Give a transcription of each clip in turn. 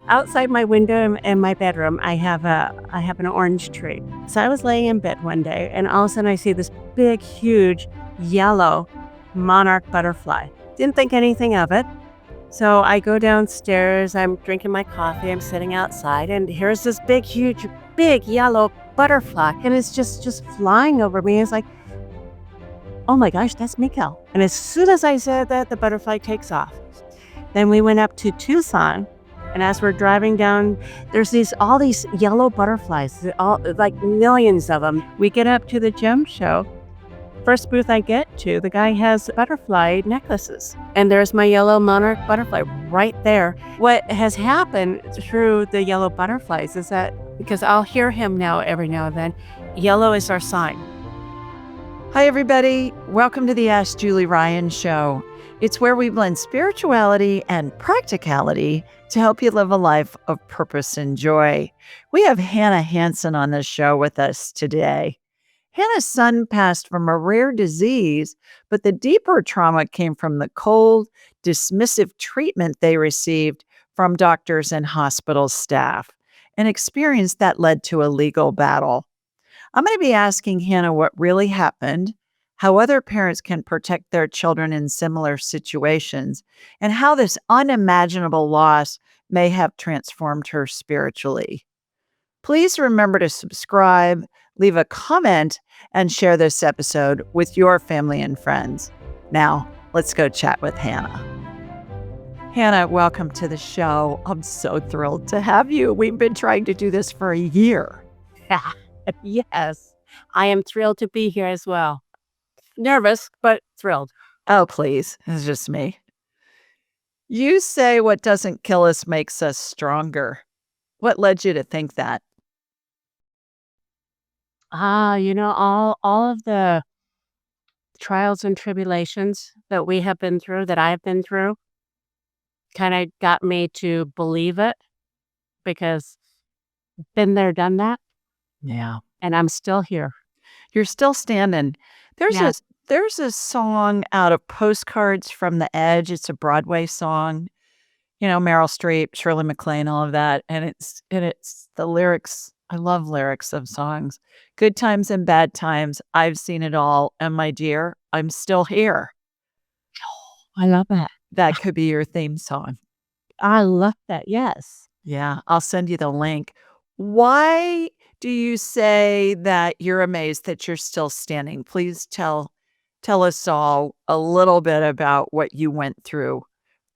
Outside my window in my bedroom, I have an orange tree. So I was laying in bed one day, and all of a sudden I see this big, huge, yellow monarch butterfly. Didn't think anything of it. So I go downstairs, I'm drinking my coffee, I'm sitting outside, and here's this big, huge, big yellow butterfly, and it's just flying over me. It's like, oh my gosh, that's Meikel. And as soon as I said that, the butterfly takes off. Then we went up to Tucson, and as we're driving down, there's all these yellow butterflies, all like millions of them. We get up to the gem show. First booth I get to, the guy has butterfly necklaces, and there's my yellow monarch butterfly right there. What has happened through the yellow butterflies is that, because I'll hear him now every now and then, yellow is our sign. Hi, everybody. Welcome to the Ask Julie Ryan Show. It's where we blend spirituality and practicality to help you live a life of purpose and joy. We have Hanne Hansen on the show with us today. Hanne's son passed from a rare disease, but the deeper trauma came from the cold, dismissive treatment they received from doctors and hospital staff, an experience that led to a legal battle. I'm going to be asking Hanne what really happened, how other parents can protect their children in similar situations, and how this unimaginable loss may have transformed her spiritually. Please remember to subscribe, leave a comment, and share this episode with your family and friends. Now, let's go chat with Hanne. Hanne, welcome to the show. I'm so thrilled to have you. We've been trying to do this for a year. Yes, I am thrilled to be here as well. Nervous, but thrilled. Oh, please. It's just me. You say what doesn't kill us makes us stronger. What led you to think that? All of the trials and tribulations that we have been through, that I've been through, kind of got me to believe it, because been there, done that, Yeah. and I'm still here. You're still standing. There's Yeah. there's a song out of Postcards from the Edge. It's a Broadway song. You know, Meryl Streep, Shirley MacLaine, all of that. And it's the lyrics. I love lyrics of songs. Good times and bad times. I've seen it all. And my dear, I'm still here. I love that. That could be your theme song. I love that. Yes. Yeah, I'll send you the link. Why do you say that you're amazed that you're still standing? Please tell us all a little bit about what you went through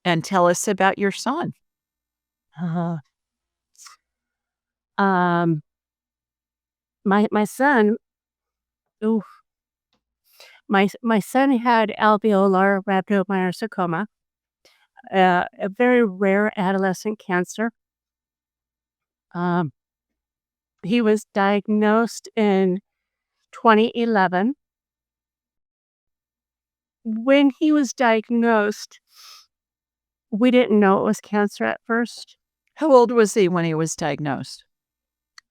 and tell us about your son. Uh, um, my son, ooh, my son had alveolar rhabdomyosarcoma, a very rare adolescent cancer. He was diagnosed in 2011. When he was diagnosed, we didn't know it was cancer at first. How old was he when he was diagnosed?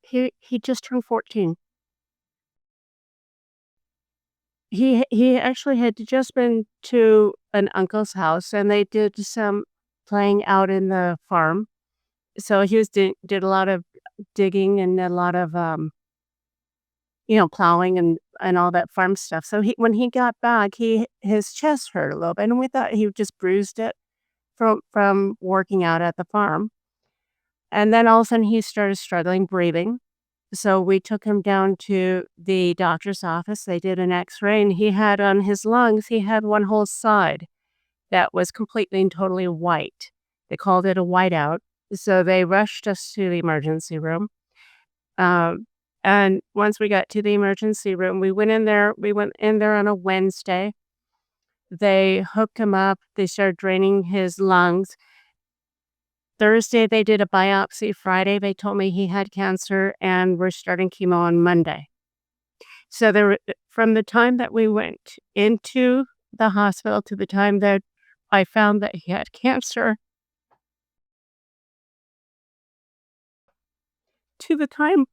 He just turned 14. He actually had just been to an uncle's house, and they did some playing out in the farm. So he did a lot of digging and a lot of plowing and all that farm stuff. So when he got back, his chest hurt a little bit, and we thought he just bruised it from working out at the farm. And then all of a sudden he started struggling breathing. So we took him down to the doctor's office. They did an X-ray, and he had on his lungs, he had one whole side that was completely and totally white. They called it a whiteout. So they rushed us to the emergency room. And once we got to the emergency room, we went in there on a Wednesday. They hooked him up. They started draining his lungs. Thursday, they did a biopsy. Friday, they told me he had cancer, and we're starting chemo on Monday. So from the time that we went into the hospital to the time that I found that he had cancer, to the time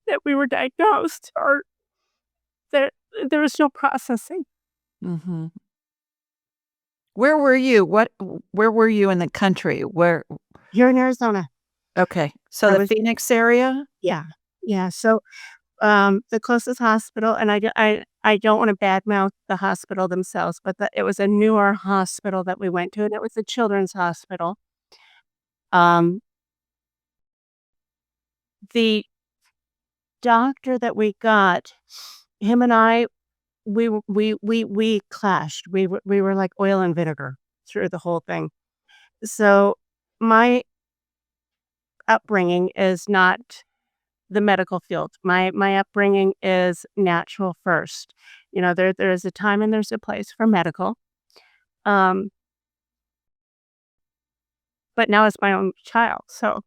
that we were diagnosed, or there was no processing. Mm-hmm. Where were you? Where were you in the country? Here in Arizona. Okay. So I the was Phoenix area? yeah. Yeah, so, the closest hospital and I don't wanna badmouth the hospital themselves, but it was a newer hospital that we went to, and it was a children's hospital. Um, the doctor that we got, him and I, we clashed. We were like oil and vinegar through the whole thing. So, my upbringing is not the medical field. My upbringing is natural first. There is a time and there's a place for medical. Um, but now it's my own child. So,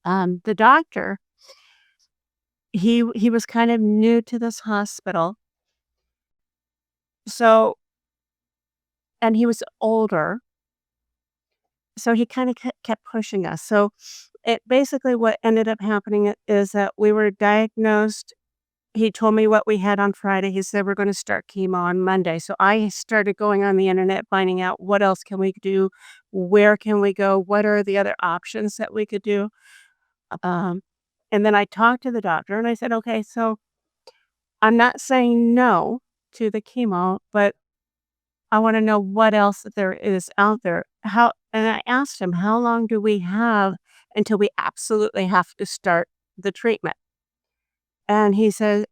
the doctor, he was kind of new to this hospital. So, and he was older, so he kind of kept pushing us. So, it basically what ended up happening is that we were diagnosed. He told me what we had on Friday. He said, "We're gonna start chemo on Monday." So I started going on the internet, finding out what else can we do? Where can we go? What are the other options that we could do? Um, and then I talked to the doctor and I said, "Okay, so I'm not saying no to the chemo, but I wanna know what else that there is out there." And I asked him, "How long do we have until we absolutely have to start the treatment?" And he said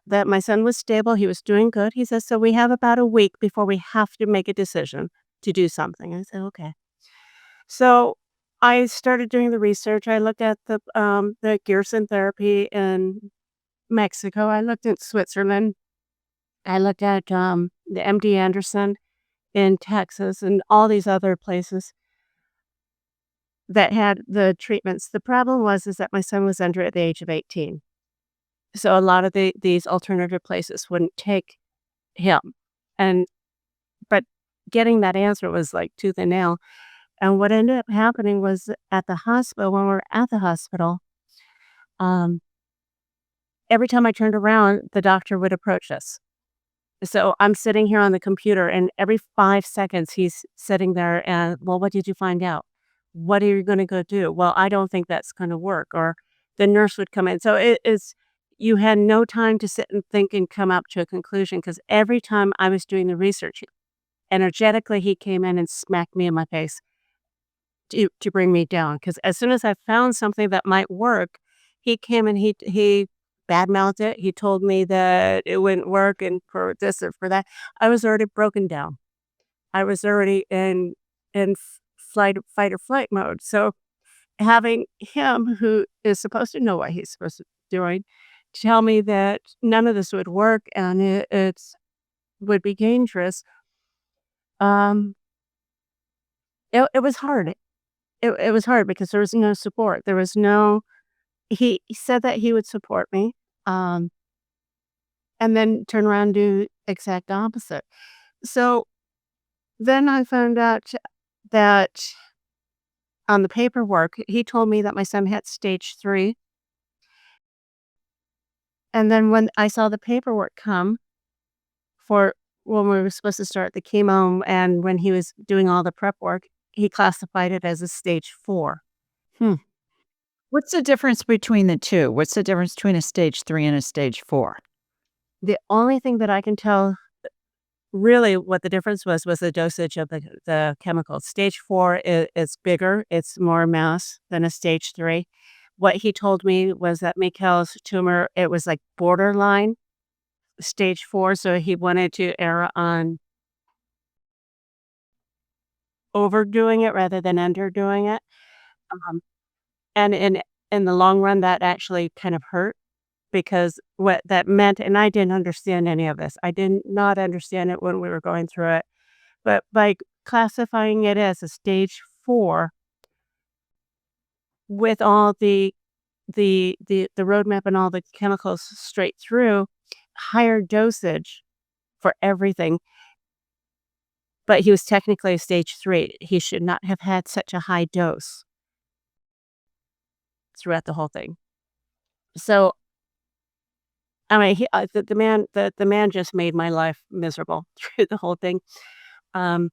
that my son was stable, he was doing good. He says, "So we have about a week before we have to make a decision to do something." I said, "Okay." So I started doing the research. I looked at the Gerson therapy in Mexico. I looked at Switzerland. I looked at the MD Anderson in Texas and all these other places that had the treatments. The problem was is that my son was under at the age of 18. So a lot of these alternative places wouldn't take him. And but getting that answer was like tooth and nail. And what ended up happening was at the hospital, when we were at the hospital, um, every time I turned around, the doctor would approach us. So I'm sitting here on the computer, and every 5 seconds, he's sitting there and, "Well, what did you find out? What are you gonna go do?" "Well, I don't think that's gonna work," or the nurse would come in. So it is you had no time to sit and think and come up to a conclusion because every time I was doing the research, energetically, he came in and smacked me in my face to bring me down. Because as soon as I found something that might work, he came and he badmouthed it. He told me that it wouldn't work and for this or for that. I was already broken down. I was already in fight or flight mode. So having him, who is supposed to know what he's supposed to be doing, tell me that none of this would work and it's would be dangerous. Um, it was hard. It was hard because there was no support. There was no he said that he would support me, um, and then turn around and do exact opposite. So, then I found out that on the paperwork, he told me that my son had stage 3, and then when I saw the paperwork come for when we were supposed to start the chemo and when he was doing all the prep work, he classified it as a stage 4. Hmm. What's the difference between the 2? What's the difference between a stage 3 and a stage 4? The only thing that I can tell really what the difference was the dosage of the chemicals. Stage 4 is bigger, it's more mass than a stage 3. What he told me was that Meikel's tumor, it was like borderline stage 4, so he wanted to err on overdoing it rather than underdoing it. Um, and in the long run, that actually kind of hurt because what that meant and I didn't understand any of this. I did not understand it when we were going through it. But by classifying it as a stage 4 with all the roadmap and all the chemicals straight through, higher dosage for everything, but he was technically a stage 3. He should not have had such a high dose throughout the whole thing. So, I mean, the man just made my life miserable through the whole thing. Um,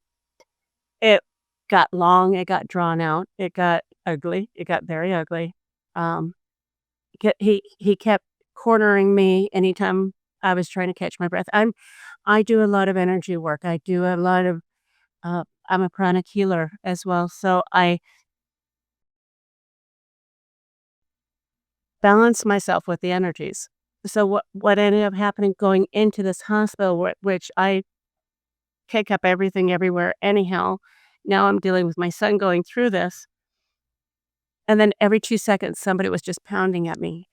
it got long, it got drawn out, it got ugly. It got very ugly. Um, he kept cornering me anytime I was trying to catch my breath. I do a lot of energy work. I do a lot of I'm a pranic healer as well, so I balance myself with the energies. So what ended up happening going into this hospital, which I pick up everything everywhere anyhow. Now I'm dealing with my son going through this, and then every 2 seconds somebody was just pounding at me.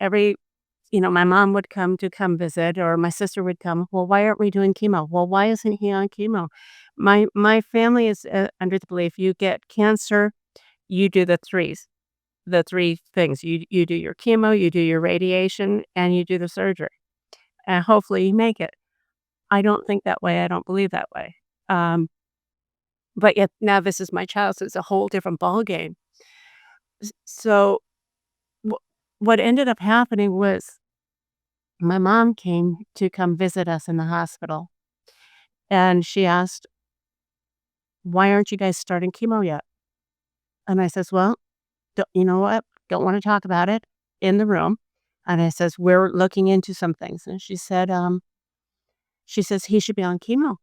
My mom would come visit, or my sister would come. Well, why aren't we doing chemo? Well, why isn't he on chemo? My family is under the belief you get cancer, you do the three things. You do your chemo, you do your radiation, and you do the surgery, and hopefully you make it. I don't think that way. I don't believe that way. Um, but yet now this is my child, so it's a whole different ballgame. So wh- what ended up happening was my mom came to come visit us in the hospital, and she asked, "Why aren't you guys starting chemo yet?" And I says, "Well, you know what? Don't want to talk about it in the room." And I says, "We're looking into some things." And she says, "He should be on chemo.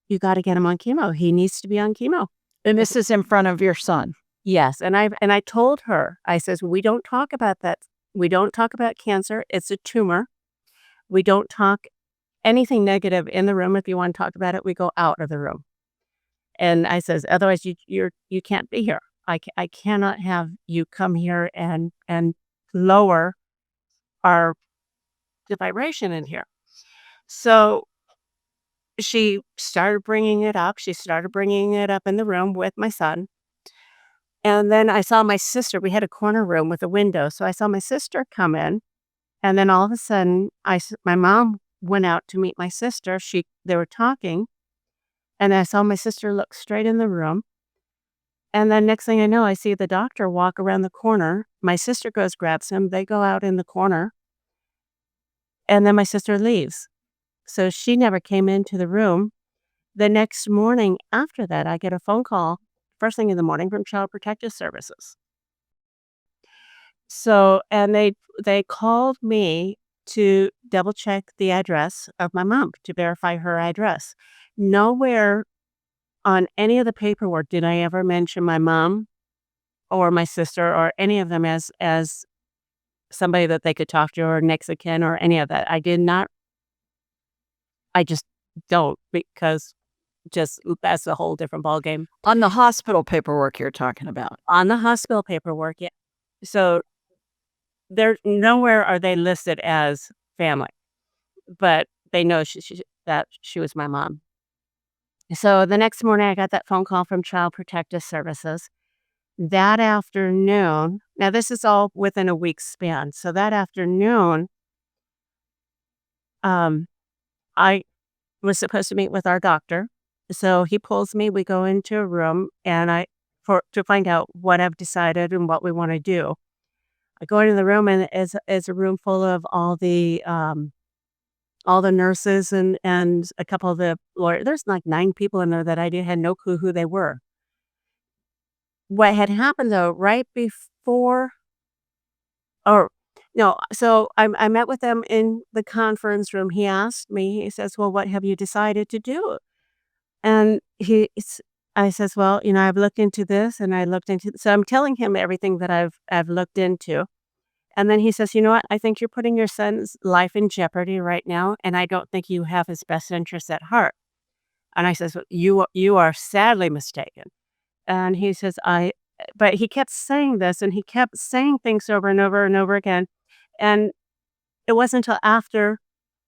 You got to get him on chemo. He needs to be on chemo." And this is in front of your son. Yes, and I told her, I says, "We don't talk about that. We don't talk about cancer. It's a tumor. We don't talk anything negative in the room. If you want to talk about it, we go out of the room." And I says, "Otherwise, you can't be here. I cannot have you come here and lower our the vibration in here." So she started bringing it up. She started bringing it up in the room with my son. And then I saw my sister. We had a corner room with a window. So I saw my sister come in. And then all of a sudden, my mom went out to meet my sister. They were talking. And I saw my sister look straight in the room. And then next thing I know, I see the doctor walk around the corner. My sister goes, grabs him. They go out in the corner. And then my sister leaves. So she never came into the room. The next morning after that, I get a phone call first thing in the morning from Child Protective Services. So, and they called me to double check the address of my mom to verify her address. Nowhere on any of the paperwork did I ever mention my mom or my sister or any of them as somebody that they could talk to or next of kin or any of that. I did not. I just don't because just that's a whole different ballgame. On the hospital paperwork you're talking about. On the hospital paperwork, yeah. So there nowhere are they listed as family, but they know that she was my mom. So the next morning, I got that phone call from Child Protective Services. That afternoon, now this is all within a week's span. So that afternoon, um, I was supposed to meet with our doctor. So he pulls me. We go into a room, and to find out what I've decided and what we want to do. I go into the room, and it's a room full of all the nurses and a couple of the lawyers. There's like 9 people in there that had no clue who they were. What had happened though, right before or no, so I met with them in the conference room. He asked me, he says, "Well, what have you decided to do?" And I says, "Well, I've looked into this and I looked into," so I'm telling him everything that I've looked into. And then he says, "You know what? I think you're putting your son's life in jeopardy right now, and I don't think you have his best interests at heart." And I says, "Well, you are sadly mistaken." And he says, but he kept saying this, and he kept saying things over and over and over again. And it wasn't until after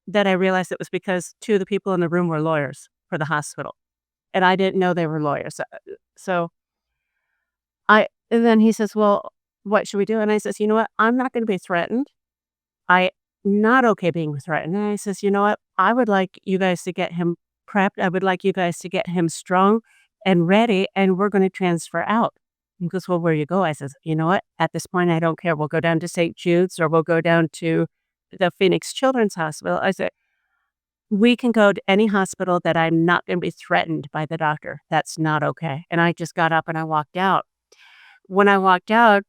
that I realized it was because 2 of the people in the room were lawyers for the hospital, and I didn't know they were lawyers. So and then he says, "Well, what should we do?" And I says, "You know what? I'm not gonna be threatened. I'm not okay being threatened." And I says, "You know what? I would like you guys to get him prepped. I would like you guys to get him strong and ready, and we're gonna transfer out." He goes, "Well, where you go?" I says, "You know what? At this point, I don't care. We'll go down to St. Jude's or we'll go down to the Phoenix Children's Hospital." I said, "We can go to any hospital that I'm not gonna be threatened by the doctor. That's not okay." And I just got up and I walked out. when I walked out,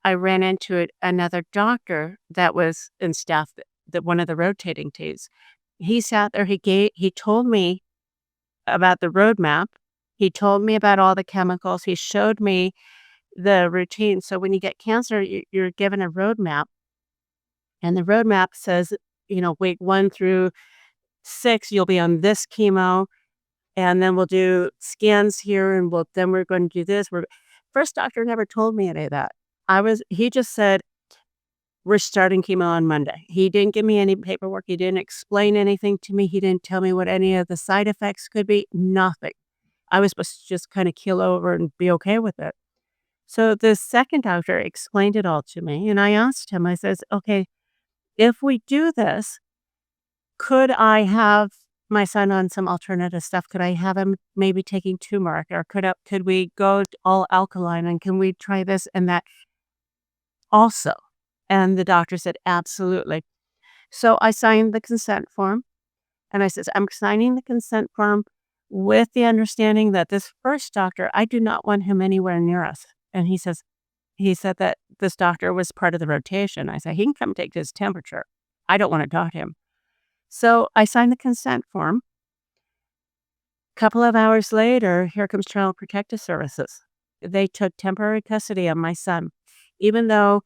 I ran into another doctor that was in staff, that one of the rotating teams. He sat there, he told me about the roadmap. He told me about all the chemicals. He showed me the routine. So when you get cancer, you're given a roadmap, and the roadmap says, week 1 through 6, you'll be on this chemo, and then we'll do scans here, and then we're going to do this. First doctor never told me any of that. He just said, we're starting chemo on Monday. He didn't give me any paperwork. He didn't explain anything to me. He didn't tell me what any of the side effects could be. Nothing. I was supposed to just kind of keel over and be okay with it. So the second doctor explained it all to me, and I asked him, I says, okay, if we do this, could I have my son on some alternative stuff? Could I have him maybe taking turmeric, or could we go all alkaline, and can we try this and that also? And the doctor said, absolutely. So I signed the consent form, and I says, I'm signing the consent form with the understanding that this first doctor, I do not want him anywhere near us. And he said that this doctor was part of the rotation. I said, he can come take his temperature. I don't want to talk to him. So I signed the consent form. A couple of hours later, here comes Child Protective Services. They took temporary custody of my son, even though,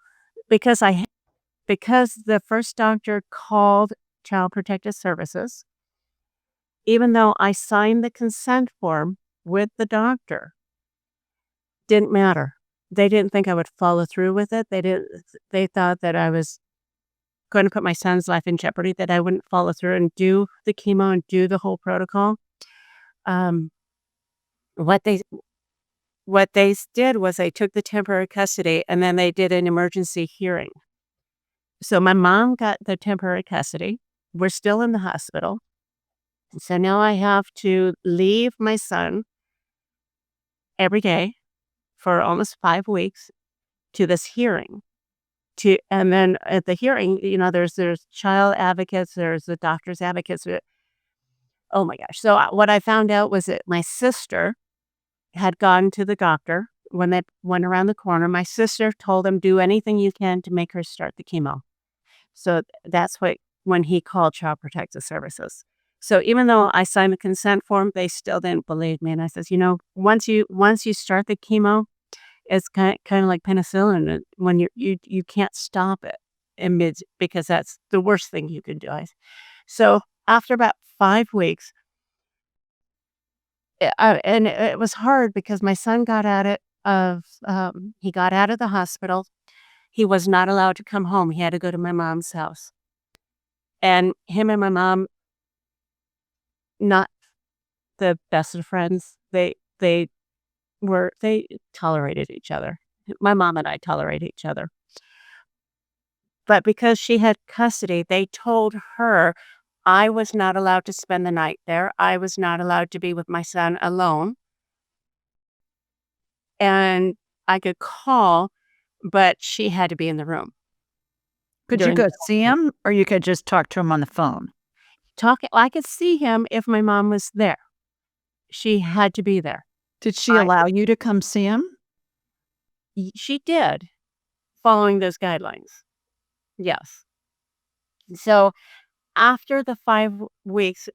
because the first doctor called Child Protective Services, even though I signed the consent form with the doctor, didn't matter. They didn't think I would follow through with it. They thought that I was going to put my son's life in jeopardy, that I wouldn't follow through and do the chemo and do the whole protocol. Um, what they did was they took the temporary custody, and then they did an emergency hearing. So my mom got the temporary custody. We're still in the hospital. So now I have to leave my son every day for almost 5 weeks to this hearing. And then at the hearing, there's child advocates, there's the doctor's advocates. Oh my gosh. So what I found out was that my sister had gone to the doctor when they went around the corner. My sister told him, do anything you can to make her start the chemo. So that's when he called Child Protective Services. So even though I signed the consent form, they still didn't believe me. And I says, once you start the chemo, it's kind of like penicillin. When you can't stop it in mid, because that's the worst thing you can do. So after about 5 weeks, and it was hard because my son got out he got out of the hospital. He was not allowed to come home. He had to go to my mom's house. And him and my mom, not the best of friends. They tolerated each other. My mom and I tolerate each other. But because she had custody, they told her I was not allowed to spend the night there. I was not allowed to be with my son alone. And I could call, but she had to be in the room. Could you go see him, or you could just talk to him on the phone? I could see him if my mom was there. She had to be there. Did she allow you to come see him? She did, following those guidelines. Yes. So after the 5 weeks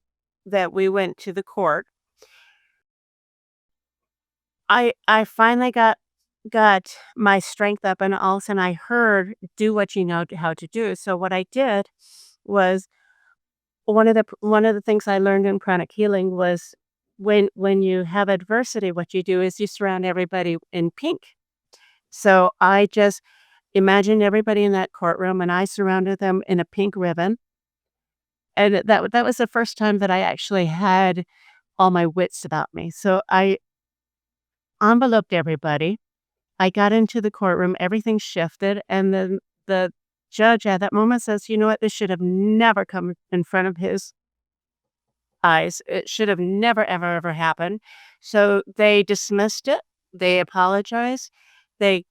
that we went to the court, I finally got my strength up, and all of a sudden I heard, do what you know how to do. So what I did was, one of the things I learned in chronic healing was, when you have adversity, what you do is you surround everybody in pink. So I just imagined everybody in that courtroom, and I surrounded them in a pink ribbon. And that was the first time that I actually had all my wits about me. So I enveloped everybody. I got into the courtroom, everything shifted, and then the judge at that moment says, you know what, this should have never come in front of his eyes. It should have never, ever, ever happened. So they dismissed it. They apologized. They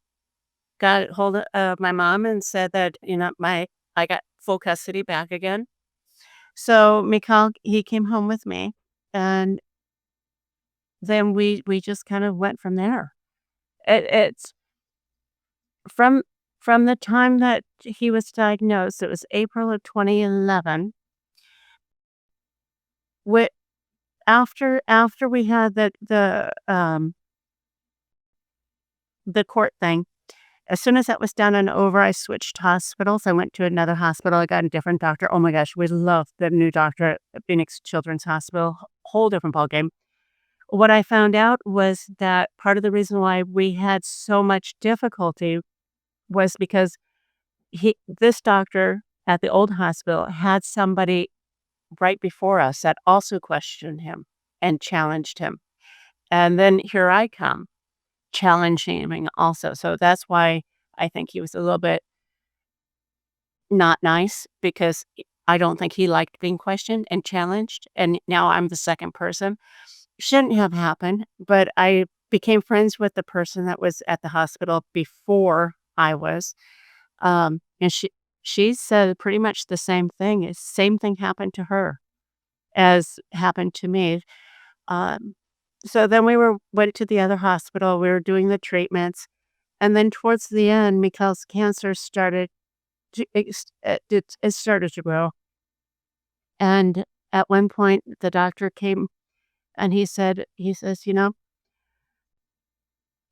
got hold of my mom and said that, I got full custody back again. So Meikel, he came home with me, and then we just kind of went from there. It's from from the time that he was diagnosed, it was April of 2011. Wi after we had the court thing, as soon as that was done and over, I switched hospitals. I went to another hospital. I got a different doctor. Oh my gosh, we love the new doctor at Phoenix Children's Hospital. Whole different ballgame. What I found out was that part of the reason why we had so much difficulty was because this doctor at the old hospital had somebody right before us that also questioned him and challenged him. And then here I come challenging him also. So that's why I think he was a little bit not nice because I don't think he liked being questioned and challenged. And now I'm the second person. Shouldn't have happened, but I became friends with the person that was at the hospital before I was. And she said pretty much the same thing. Same thing happened to her as happened to me. Um, so then went to the other hospital. We were doing the treatments, and then towards the end, Meikel's cancer started it started to grow. And at one point, the doctor came and he says,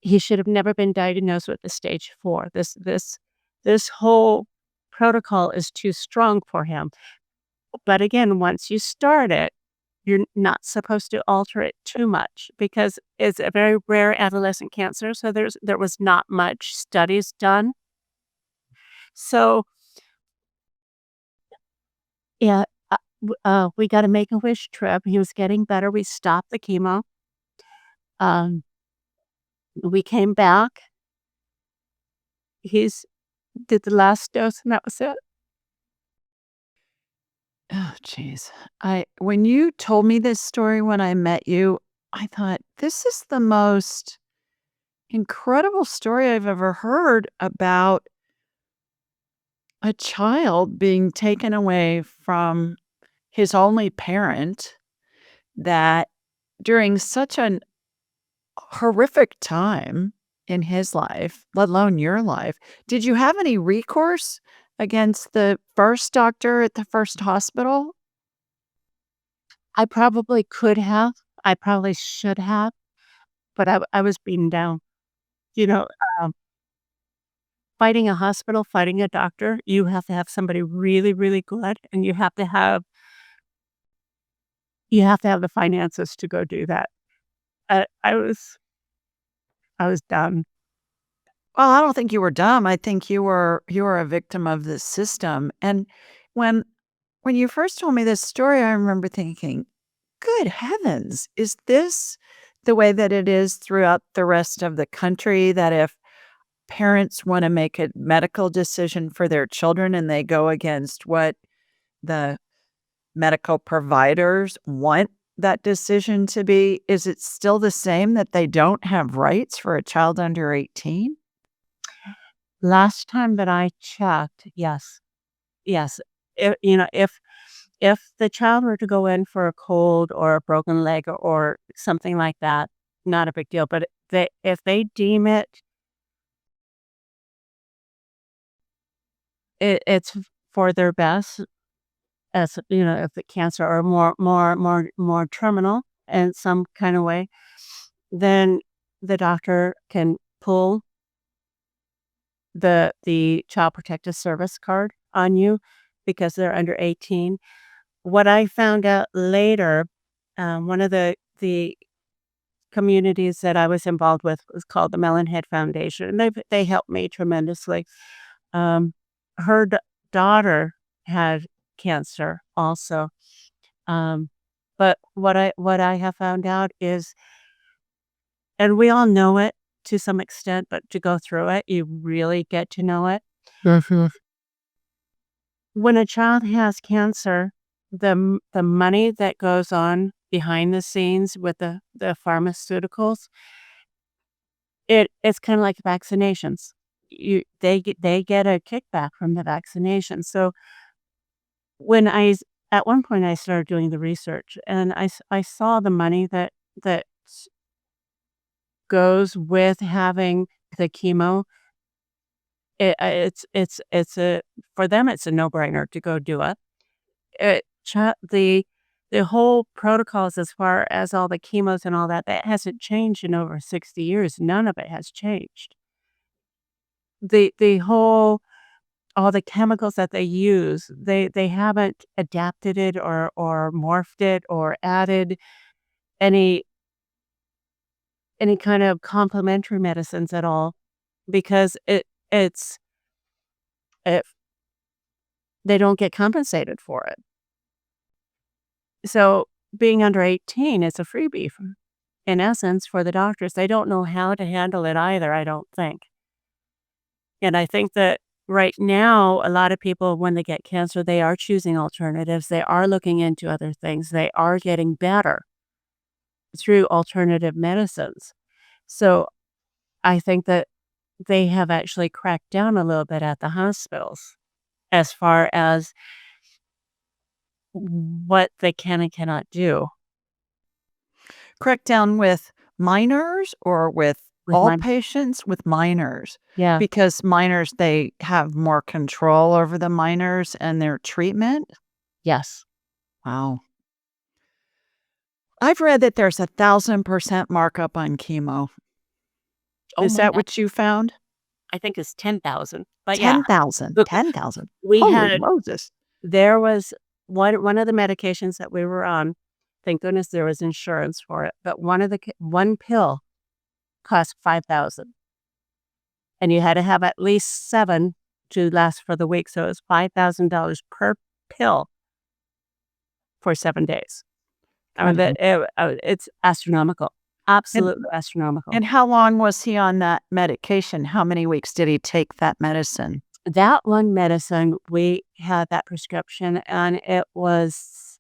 he should have never been diagnosed with the stage 4. This whole protocol is too strong for him. But again, once you start it, you're not supposed to alter it too much because it's a very rare adolescent cancer, so there was not much studies done. So, yeah, we got a Make-A-Wish trip. He was getting better. We stopped the chemo. Um, we came back. He's did the last dose, and that was it. Oh, jeez. When you told me this story when I met you, I thought, this is the most incredible story I've ever heard about a child being taken away from his only parent that during such an horrific time in his life, let alone your life. Did you have any recourse against the first doctor at the first hospital? I probably could have. I probably should have, but I was beaten down. You know, um, fighting a hospital, fighting a doctor, you have to have somebody really, really good, and you have to have the finances to go do that. Uh, I was I was done. Well, I don't think you were dumb. I think you were a victim of the system. And when when you first told me this story, I remember thinking, "Good heavens, is this the way that it is throughout the rest of the country? That if parents want to make a medical decision for their children and they go against what the medical providers want that decision to be, is it still the same that they don't have rights for a child under 18?" Last time that I checked, yes. Yes. If the child were to go in for a cold or a broken leg or something like that, not a big deal, but if they deem it's for their best, as if the cancer are more terminal in some kind of way, then the doctor can pull the Child Protective Service card on you because they're under 18. What I found out later, one of the communities that I was involved with was called the Melonhead Foundation, and they helped me tremendously. Um, her daughter had cancer also, um, but what I have found out is, and we all know it to some extent, but to go through it, you really get to know it. Mhm. When a child has cancer, the money that goes on behind the scenes with the pharmaceuticals, it's kinda like vaccinations. They get a kickback from the vaccination. So, when I s at one point, I started doing the research, and I saw the money that goes with having the chemo. it's a for them, it's a no-brainer to go do it. It cha the whole protocols as far as all the chemos and all that, that hasn't changed in over 60 years. None of it has changed. The whole all the chemicals that they use, they haven't adapted it or morphed it or added any any kind of complementary medicines at all because it they don't get compensated for it. So, being under 18 is a freebie in essence for the doctors. They don't know how to handle it either, I don't think. And I think that right now, a lot of people, when they get cancer, they are choosing alternatives. They are looking into other things. They are getting better through alternative medicines. So I think that they have actually cracked down a little bit at the hospitals as far as what they can and cannot do Crack down with minors or with with all my patients? With minors, yeah, because minors, they have more control over the minors and their treatment? yes. Wow. I've read that there's 1,000% markup on chemo. Oh Is my that god, what you found? I think it's 10,000. But yeah, 10,000. look, 10,000. we Holy had Moses. there was one of the medications that we were on, thank goodness there was insurance for it, but one pill cost 5,000, and you had to have at least 7 to last for the week, so it was $5,000 per pill for 7 days. I mean, God help. it's astronomical, And absolutely astronomical. and how long was he on that medication? How many weeks did he take that medicine? That one medicine, we had that prescription, and it was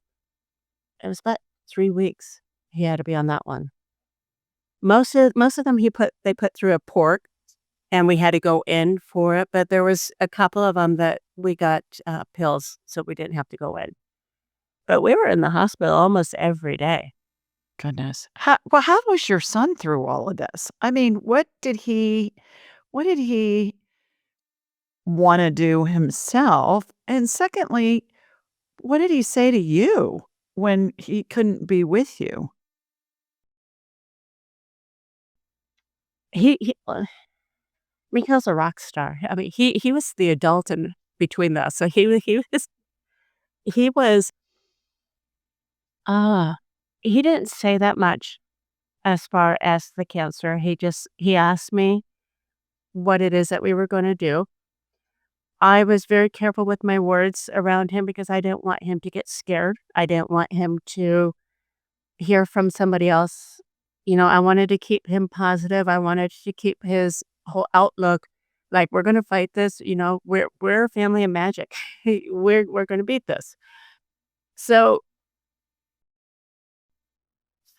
about 3 weeks he had to be on that one. Most of them they put through a port, and we had to go in for it, but there was a couple of them that we got, pills, so we didn't have to go in. But we were in the hospital almost every day. Goodness. How was your son through all of this? I mean, what did he wanna do himself? And secondly, what did he say to you when he couldn't be with you? He Meikel's a rock star. I mean, he was the adult in between us, so he was, ah he didn't say that much as far as the cancer. He asked me what it is that we were gonna do. I was very careful with my words around him because I didn't want him to get scared. I didn't want him to hear from somebody else. I wanted to keep him positive. I wanted to keep his whole outlook like, "We're gonna fight this, we're a family of magic. We're gonna beat this." So,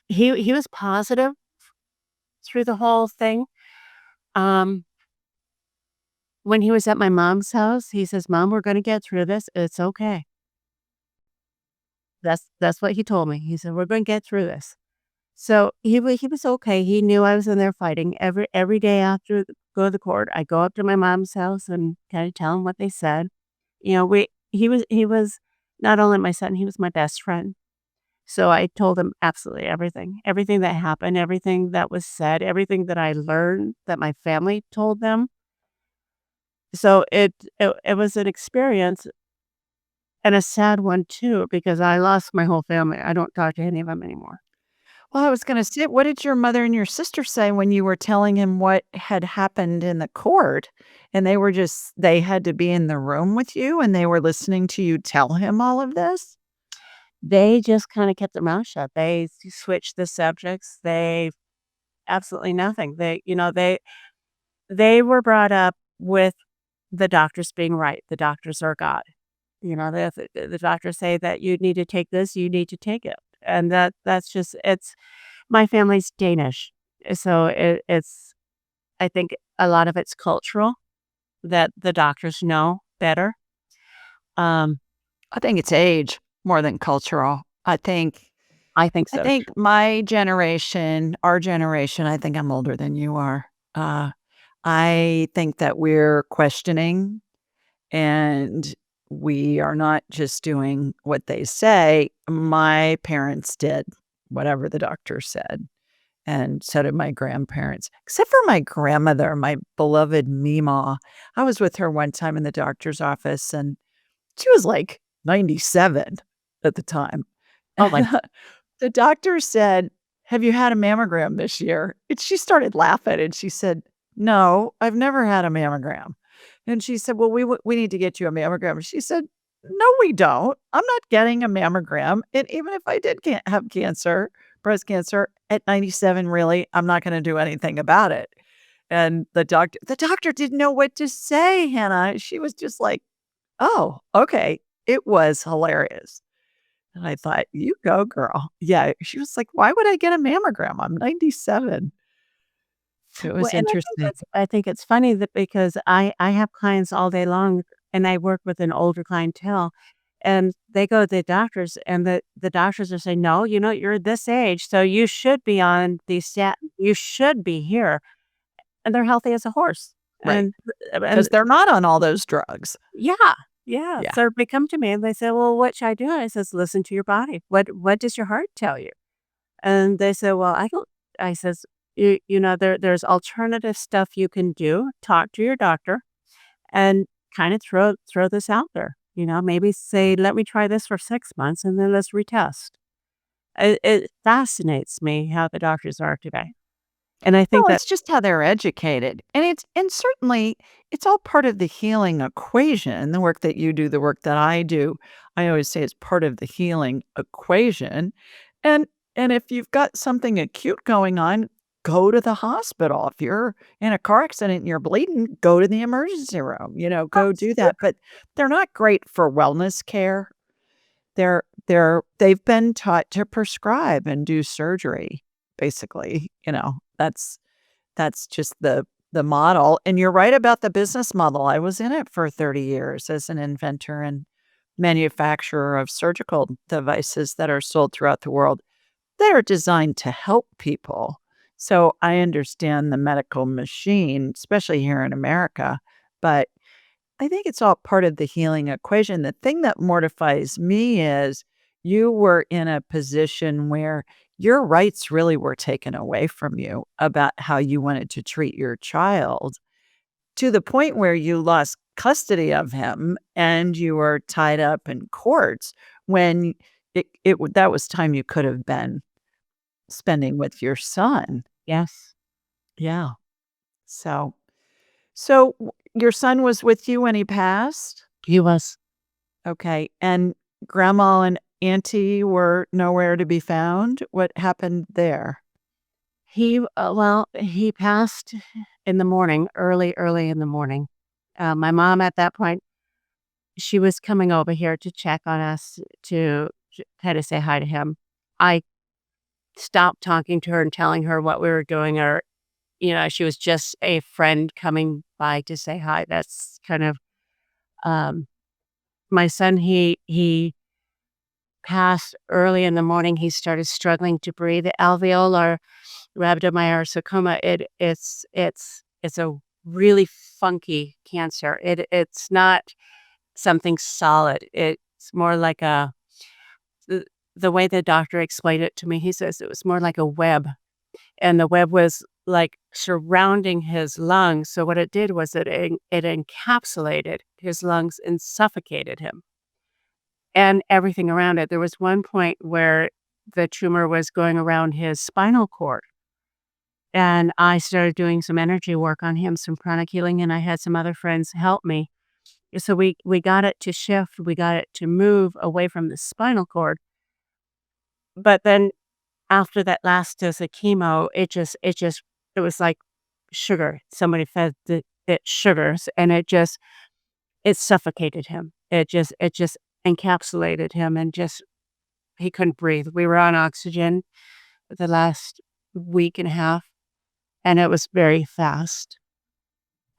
he was positive through the whole thing. Um, when he was at my mom's house, he says, "Mom, we're gonna get through this. It's okay." That's what he told me. He said, "We're gonna get through this." So, he was okay. He knew I was in there fighting. Every day after go to the court, I go up to my mom's house and kinda tell him what they said. We he was not only my son, he was my best friend. So, I told him absolutely everything. Everything that happened, everything that was said, everything that I learned that my family told them. So, it was an experience and a sad one too because I lost my whole family. I don't talk to any of them anymore. Well, I was gonna say, what did your mother and your sister say when you were telling him what had happened in the court, and they had to be in the room with you, and they were listening to you tell him all of this? They just kinda kept their mouth shut. They switched the subjects. They absolutely nothing. They were brought up with the doctors being right. The doctors are God. The doctors say that you need to take this, you need to take it. And that's just it's my family's Danish. So it's I think a lot of it's cultural that the doctors know better. Um, I think it's age more than cultural. I think I so think my generation, our generation, I think I'm older than you are. I think that we're questioning and we are not just doing what they say. My parents did whatever the doctor said, and so did my grandparents, except for my grandmother, my beloved Mima. I was with her one time in the doctor's office, and she was like 97 at the time. Oh my, The doctor said, "Have you had a mammogram this year?" And she started laughing and she said, "No, I've never had a mammogram." And she said, "Well, we need to get you a mammogram." She said, "No, we don't. I'm not getting a mammogram. And even if I did have cancer, breast cancer at 97, really, I'm not going to do anything about it." And the doctor didn't know what to say, Hannah. She was just like, "Oh, okay." It was hilarious. And I thought, "You go, girl." Yeah, she was like, "Why would I get a mammogram? I'm 97." It well, was and interesting. I think it's funny that because I have clients all day long, and I work with an older clientele, and they go to the doctors, and the doctors are saying, "No, you know, you're this age, so you should be on these you should be here," and they're healthy as a horse, Right, and because 'cause they're not on all those drugs. yeah, yeah, Yeah. so they come to me and they say, "Well, what should I do?" And I says, "Listen to your body. What does your heart tell you?" And they say, "Well, I don't." I says, You know, there's alternative stuff you can do. Talk to your doctor and kinda throw this out there." You know, maybe say, "Let me try this for 6 months, and then let's retest." It fascinates me how the doctors are today, and I think Well, that it's just how they're educated, and certainly it's all part of the healing equation, the work that you do, the work that I do. I always say it's part of the healing equation, and and if you've got something acute going on, go to the hospital. If you're in a car accident and you're bleeding, go to the emergency room, go do that, but they're not great for wellness care. They've been taught to prescribe and do surgery, basically, that's just the model, and you're right about the business model. I was in it for 30 years as an inventor and manufacturer of surgical devices that are sold throughout the world that are designed to help people. So I understand the medical machine, especially here in America, but I think it's all part of the healing equation. The thing that mortifies me is you were in a position where your rights really were taken away from you about how you wanted to treat your child to the point where you lost custody of him and you were tied up in courts when that was time you could have been spending with your son. yes, Yeah. So your son was with you when he passed? he was. Okay, and grandma and auntie were nowhere to be found? What happened there? He passed in the morning, early in the morning. My mom at that point, she was coming over here to check on us to kinda say hi to him. I stopped talking to her and telling her what we were doing, or, she was just a friend coming by to say hi. That's kind of, um my son, he passed early in the morning. He started struggling to breathe. Alveolar rhabdomyosarcoma, it's a really funky cancer. It's not something solid. It's more like the the way the doctor explained it to me, he says it was more like a web, and the web was, like, surrounding his lungs, so what it did was it encapsulated his lungs and suffocated him, and everything around it. There was one point where the tumor was going around his spinal cord, and I started doing some energy work on him, some chronic healing, and I had some other friends help me. So we got it to shift, we got it to move away from the spinal cord, but then after that last dose of chemo, it was like sugar. Somebody fed it sugars, and it suffocated him. It just encapsulated him, and just he couldn't breathe. We were on oxygen the last week and a half, and it was very fast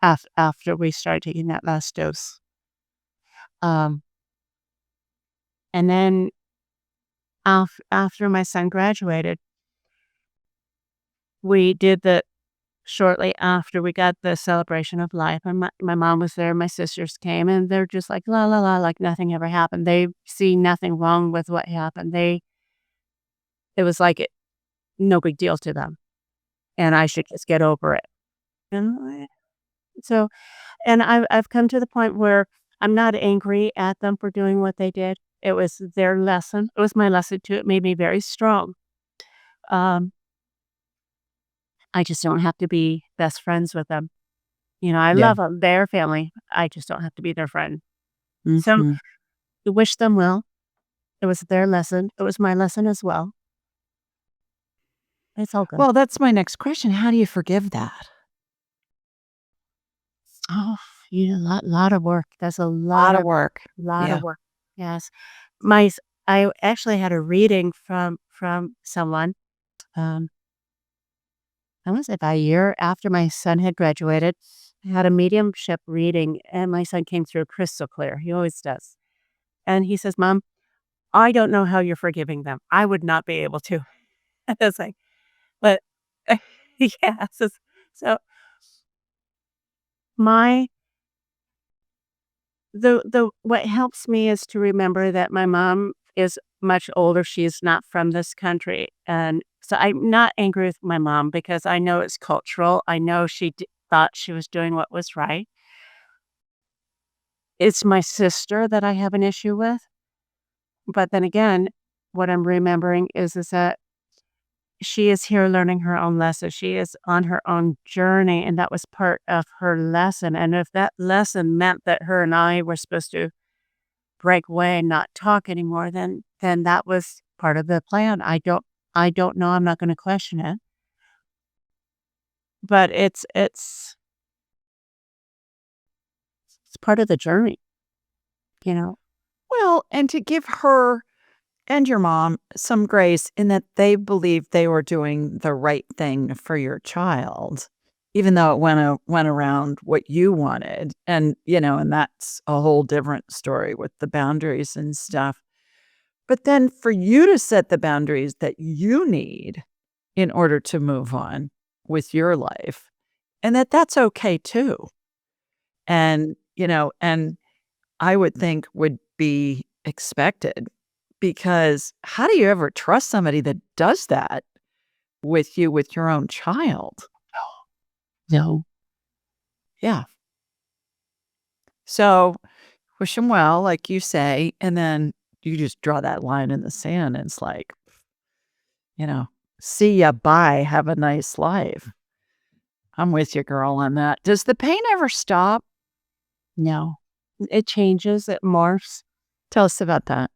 after we started taking that last dose. Um, and then after my son graduated, we did the shortly after we got the celebration of life, and my mom was there, my sisters came, and they're just like, "La, la, la," like nothing ever happened. They see nothing wrong with what happened. It was like no big deal to them, and I should just get over it. And so and I've come to the point where I'm not angry at them for doing what they did. It was their lesson. It was my lesson too. It made me very strong. Um, I just don't have to be best friends with them. I Yeah. love them. They're family. I just don't have to be their friend. So Mhm. I wish them well. It was their lesson. It was my lesson as well. It's all good. Well, that's my next question. How do you forgive that? Oh, lot of work. That's a A lot of work. lot of Yeah. work. Yes. I actually had a reading from someone. Um, I want to say about a year after my son had graduated. I had a mediumship reading, and my son came through crystal clear. He always does. And he says, "Mom, I don't know how you're forgiving them. I would not be able to." I was like, but yeah. So my the what helps me is to remember that my mom is much older. She's not from this country, and so I'm not angry with my mom because I know it's cultural. I know thought she was doing what was right. It's my sister that I have an issue with. But then again, what I'm remembering is that she is here learning her own lesson. She is on her own journey, and that was part of her lesson. And if that lesson meant that her and I were supposed to break away and not talk anymore, then that was part of the plan. I don't know. I'm not going to question it, but it's part of the journey. You know. Well, and to give her and your mom some grace in that they believed they were doing the right thing for your child, even though it went around what you wanted. And that's a whole different story with the boundaries and stuff. But then for you to set the boundaries that you need in order to move on with your life, and that's okay too. And I would think would be expected because how do you ever trust somebody that does that with you with your own child? No. Yeah. So wish them well, like you say, and then you just draw that line in the sand. And it's like, you know, see ya, bye, have a nice life. I'm with you, girl, on that. Does the pain ever stop? No. It changes. It morphs. Tell us about that.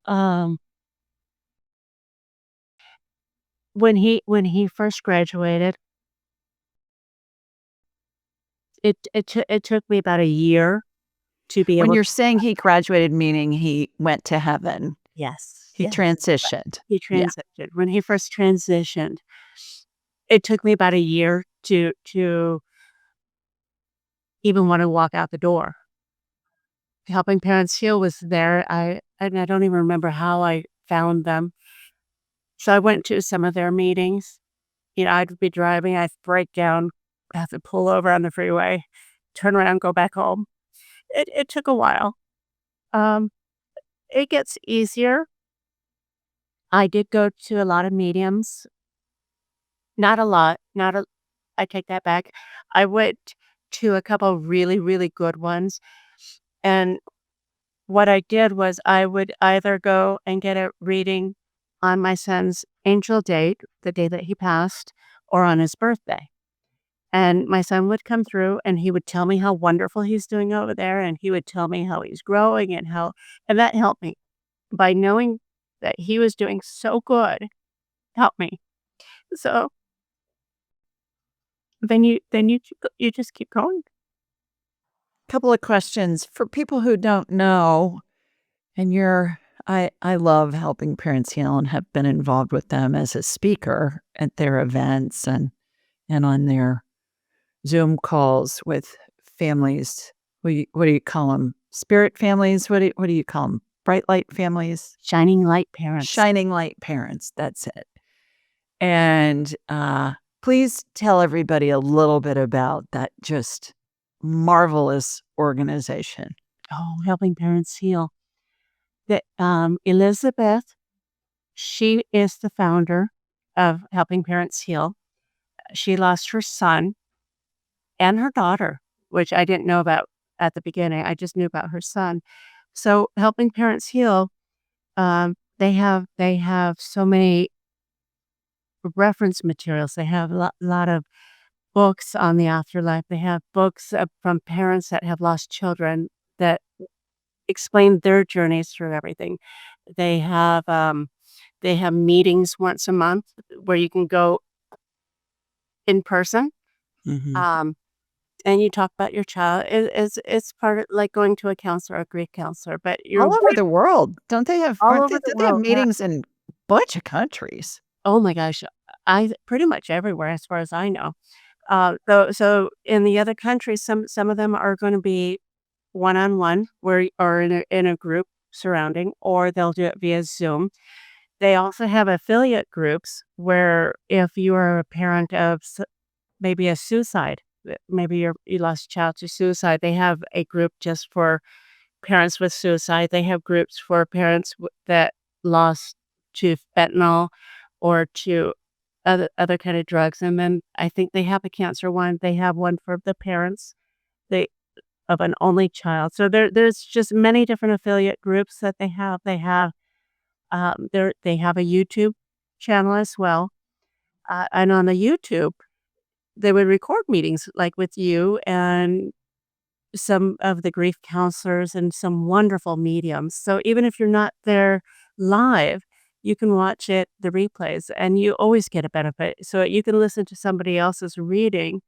Um, when he first graduated, it took me about a year to be When able. you're saying he graduated, meaning he went to heaven, Yes, he yes. transitioned. He Yeah. transitioned. When he first transitioned, it took me about a year to even wanna walk out the door. Helping Parents Heal was there. I don't even remember how I found them. So I went to some of their meetings. I'd be driving, I'd break down, have to pull over on the freeway, turn around, go back home. It took a while. Um, it gets easier. I did go to a lot of mediums. Not a lot, not a I take that back. I went to a couple really, really good ones, and what I did was I would either go and get a reading on my son's angel date, the day that he passed, or on his birthday. And my son would come through and he would tell me how wonderful he's doing over there, and he would tell me how he's growing and that helped me. By knowing that he was doing so good, helped me. So then you just keep going. Couple of questions for people who don't know, and I love helping parents heal and have been involved with them as a speaker at their events and on their Zoom calls with families. What do you call them? Spirit families? What do you call them? Bright light families? Shining light parents. Shining light parents. That's it. And Please tell everybody a little bit about that just marvelous organization. Oh, Helping Parents Heal. Elizabeth, she is the founder of Helping Parents Heal. She lost her son and her daughter, which I didn't know about at the beginning. I just knew about her son. So Helping Parents Heal, they have so many reference materials. They have a lot of books on the afterlife. They have books from parents that have lost children that explain their journeys through everything. They have um, they have meetings once a month where you can go in person. Mhm. Um, and you talk about your child. It's part of like going to a counselor, a grief counselor, but All you're over the world. Don't they have all aren't over they the don't they have world. Yeah. meetings in a bunch of countries? Oh my gosh. I pretty much everywhere as far as I know. So in the other countries, some of them are going to be one-on-one where or in a group surrounding, or they'll do it via Zoom. They also have affiliate groups where if you are a parent of maybe a suicide, maybe you lost a child to suicide, they have a group just for parents with suicide. They have groups for parents that lost to fentanyl or to other kind of drugs. And then I think they have a cancer one. They have one for the parents they of an only child. So there's just many different affiliate groups that they have. They have a YouTube channel as well. And on the YouTube, they would record meetings like with you and some of the grief counselors and some wonderful mediums. So even if you're not there live, you can watch the replays, and you always get a benefit. So you can listen to somebody else's reading,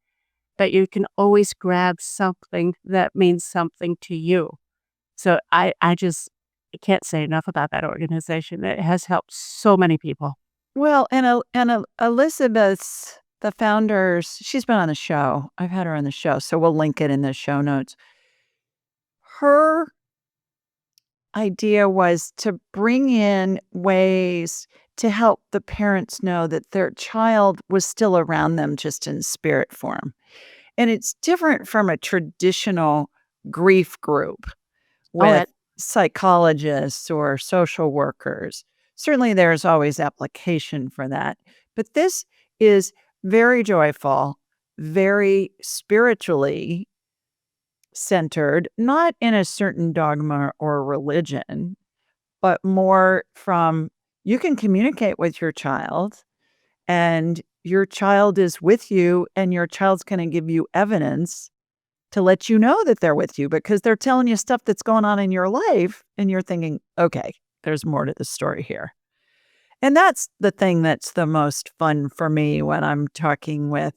but you can always grab something that means something to you. So I just can't say enough about that organization. It has helped so many people. Well, and Elizabeth's the founders she's been on the show. I've had her on the show, so we'll link it in the show notes. Her idea was to bring in ways to help the parents know that their child was still around them just in spirit form. And it's different from a traditional grief group Oh, with psychologists or social workers. Certainly, there's always application for that. But this is very joyful, very spiritually centered, not in a certain dogma or religion, but more from you can communicate with your child and your child is with you and your child's going to give you evidence to let you know that they're with you because they're telling you stuff that's going on in your life and you're thinking, okay, there's more to the story here. And that's the thing that's the most fun for me when I'm talking with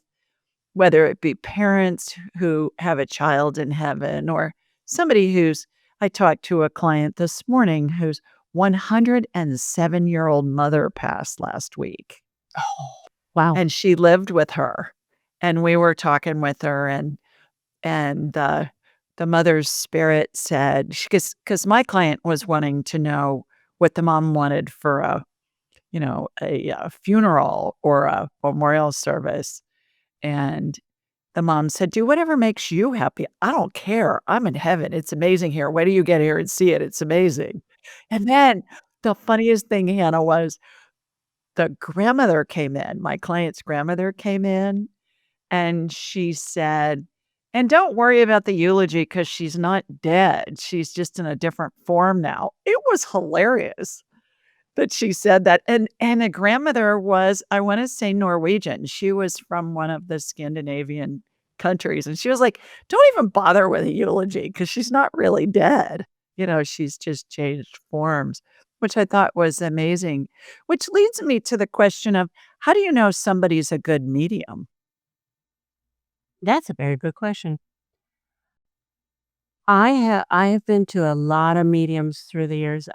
whether it be parents who have a child in heaven or somebody I talked to a client this morning whose 107-year-old mother passed last week. oh, wow. And she lived with her. And we were talking with her and the mother's spirit said, because my client was wanting to know what the mom wanted for a funeral or a memorial service. And the mom said, "Do whatever makes you happy. I don't care. I'm in heaven. It's amazing here. Wait till you get here and see it. It's amazing." And then the funniest thing, Hannah, was the grandmother came in. My client's grandmother came in and she said, "And don't worry about the eulogy because she's not dead. She's just in a different form now." It was hilarious that she said that. And the grandmother was, I wanna say Norwegian. She was from one of the Scandinavian countries, and she was like, "Don't even bother with a eulogy because she's not really dead. She's just changed forms," which I thought was amazing. Which leads me to the question of, how do you know somebody's a good medium? That's a very good question. I have been to a lot of mediums through the years.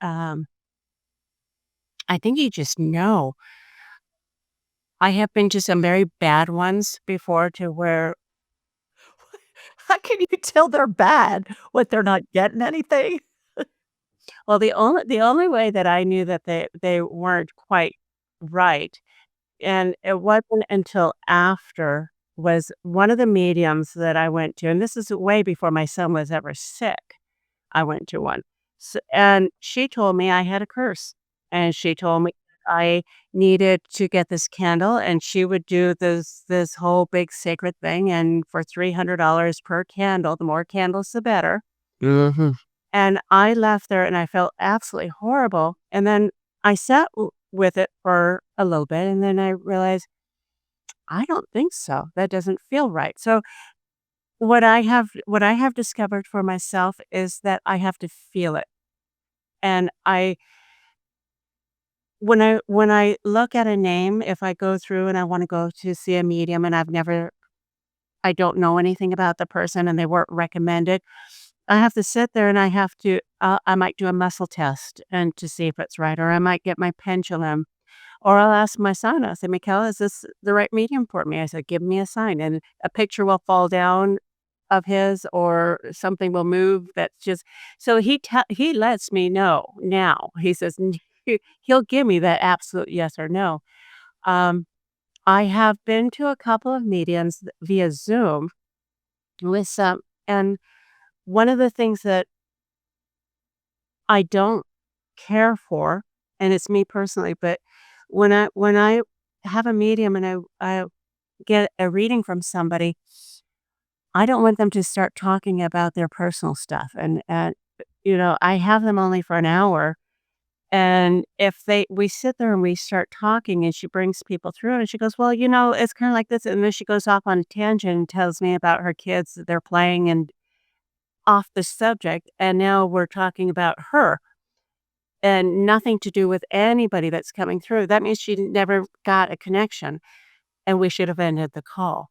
Um, I think you just know. I have been to some very bad ones before to where How can you tell they're bad? What, they're not getting anything? well, the only way that I knew that they weren't quite right And it wasn't until after was one of the mediums that I went to, and this is way before my son was ever sick. I went to one. And she told me I had a curse, and she told me I needed to get this candle, and she would do this whole big sacred thing, and for $300 per candle, the more candles, the better. Mhm. And I left there, and I felt absolutely horrible, and then I sat with it for a little bit, and then I realized, I don't think so. That doesn't feel right. So what I have discovered for myself is that I have to feel it. And I when I look at a name, if I go through and I wanna go to see a medium and I don't know anything about the person and they weren't recommended, I have to sit there and I might do a muscle test and to see if it's right, or I might get my pendulum, or I'll ask my son, I say, "Meikel, is this the right medium for me?" I said, "Give me a sign," and a picture will fall down of his or something will move that's just so he lets me know now. He says he'll give me that absolute yes or no. Um, I have been to a couple of mediums via Zoom with some and one of the things that I don't care for, and it's me personally, but when I have a medium and I get a reading from somebody, I don't want them to start talking about their personal stuff, and I have them only for an hour, and if we sit there and we start talking, and she brings people through, and she goes, "Well, it's kinda like this," and then she goes off on a tangent and tells me about her kids that they're playing and off the subject, and now we're talking about her, and nothing to do with anybody that's coming through. That means she never got a connection, and we should have ended the call.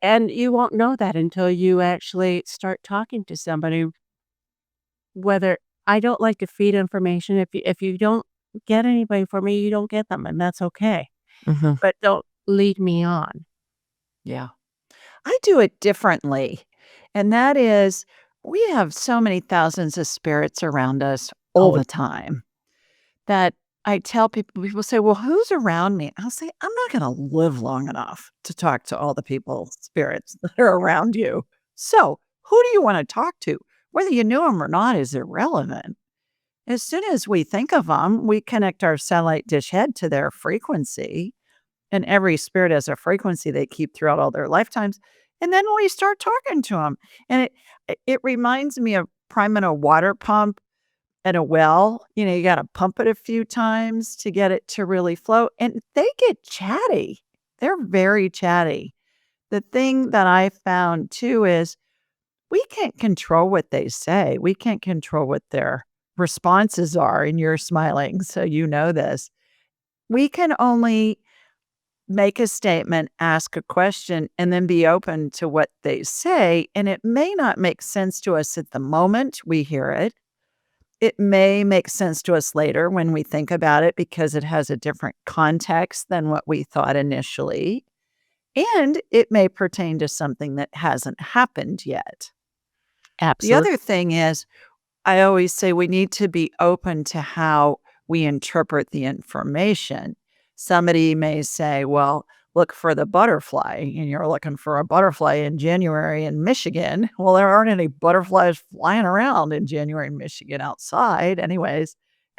And you won't know that until you actually start talking to somebody, whether I don't like to feed information. If you don't get anybody for me, you don't get them, and that's okay. Mhm. But don't lead me on. Yeah. I do it differently, and that is we have so many thousands of spirits around us all Oh, the time that I tell people say, "Well, who's around me?" I'll say, "I'm not gonna live long enough to talk to all the people spirits that are around you. So, who do you wanna talk to? Whether you knew them or not is irrelevant." As soon as we think of them, we connect our satellite dish head to their frequency, and every spirit has a frequency they keep throughout all their lifetimes, and then we start talking to them, and it reminds me of priming a water pump at a well. You gotta pump it a few times to get it to really flow, and they get chatty. They're very chatty. The thing that I found too is we can't control what they say. We can't control what their responses are, and you're smiling, so you know this. We can only make a statement, ask a question, and then be open to what they say, and it may not make sense to us at the moment we hear it. It may make sense to us later when we think about it because it has a different context than what we thought initially, and it may pertain to something that hasn't happened yet. The absolutely. other thing is I always say we need to be open to how we interpret the information. Somebody may say, well, look for the butterfly, and you're looking for a butterfly in January in Michigan. Well, there aren't any butterflies flying around in January in Michigan outside, anyways.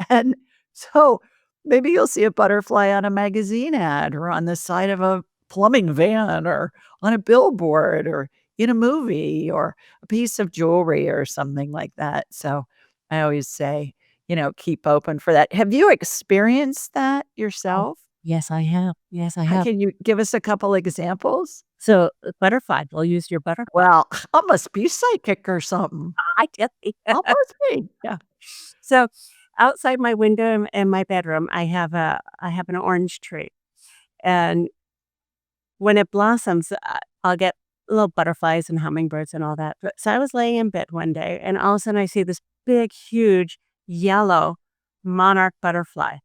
And so maybe you'll see a butterfly on a magazine ad or on the side of a plumbing van or on a billboard or in a movie or a piece of jewelry or something like that. So I always say, keep open for that. Have you experienced that Oh, yourself? yes, I have. Yes, I have. Can you give us a couple examples? So, butterfly, we'll use your butterfly. Well, I must be psychic or something. I did. I must be. Yeah. So, outside my window in my bedroom, I have an orange tree, and when it blossoms, I'll get little butterflies and hummingbirds and all that. So I was laying in bed one day, and all of a sudden I see this big, huge yellow monarch butterfly,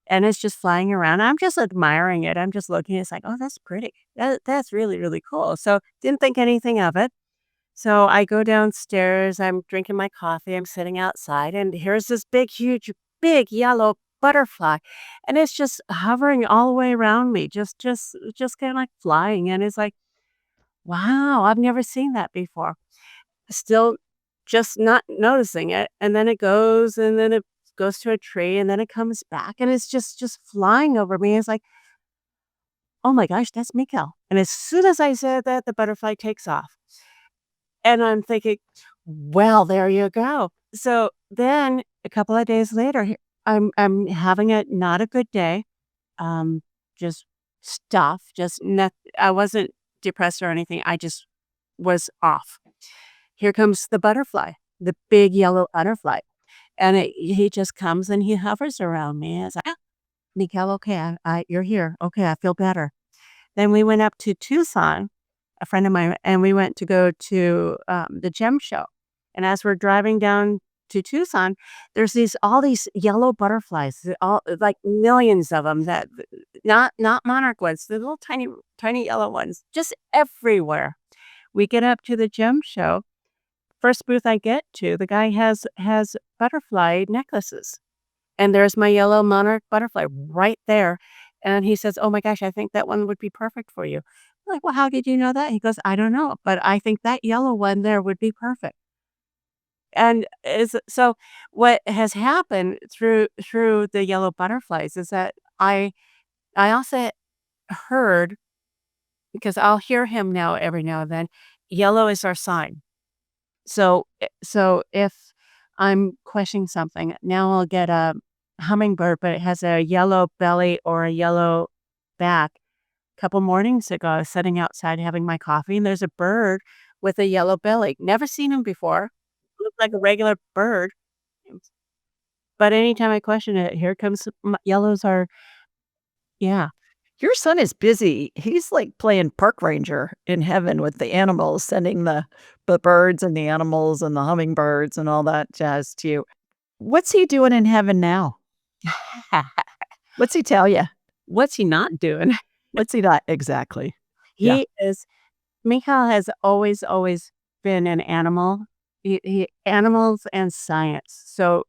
and it's just flying around. I'm just admiring it. I'm just looking. It's like, oh, that's pretty. That's really, really cool. So didn't think anything of it. So I go downstairs. I'm drinking my coffee. I'm sitting outside, and here's this big, huge, big yellow butterfly, and it's just hovering all the way around me, just kind of like flying. And it's like, wow, I've never seen that before. Still just not noticing it. And then it goes, and then it goes to a tree, and then it comes back, and it's just flying over me. It's like, oh my gosh, that's Meikel. And as soon as I said that, the butterfly takes off. And I'm thinking, well, there you go. So then a couple of days later, I'm having a not a good day. Um, just stuff, just not, I wasn't depressed or anything. I just was off. Here comes the butterfly, the big yellow butterfly. And he just comes and he hovers around me. It's like, ah, Meikel, okay, you're here. Okay, I feel better. Then we went up to Tucson, a friend of mine, and we went to go to the gem show. And as we're driving down to Tucson, there's all these yellow butterflies, all like millions of them. That not monarch ones, the little tiny yellow ones, just everywhere. We get up to the gem show. First booth I get to, the guy has butterfly necklaces. And there's my yellow monarch butterfly right there. And he says, "Oh my gosh, I think that one would be perfect for you." I'm like, "Well, how did you know that?" He goes, "I don't know, but I think that yellow one there would be perfect." And so what has happened through the yellow butterflies is that I also heard, because I'll hear him now every now and then, yellow is our sign. So if I'm questioning something, now I'll get a hummingbird, but it has a yellow belly or a yellow back. A couple mornings ago, I was sitting outside having my coffee, and there's a bird with a yellow belly. Never seen him before. Looked like a regular bird. But anytime I question it, here comes yellows are, yeah. Your son is busy. He's like playing park ranger in heaven with the animals, sending the birds and the animals and the hummingbirds and all that jazz to you. What's he doing in heaven now? What's he tell you? What's he not doing? What's he not exactly? Yeah. He is Michal has always been an animal. Animals and science. So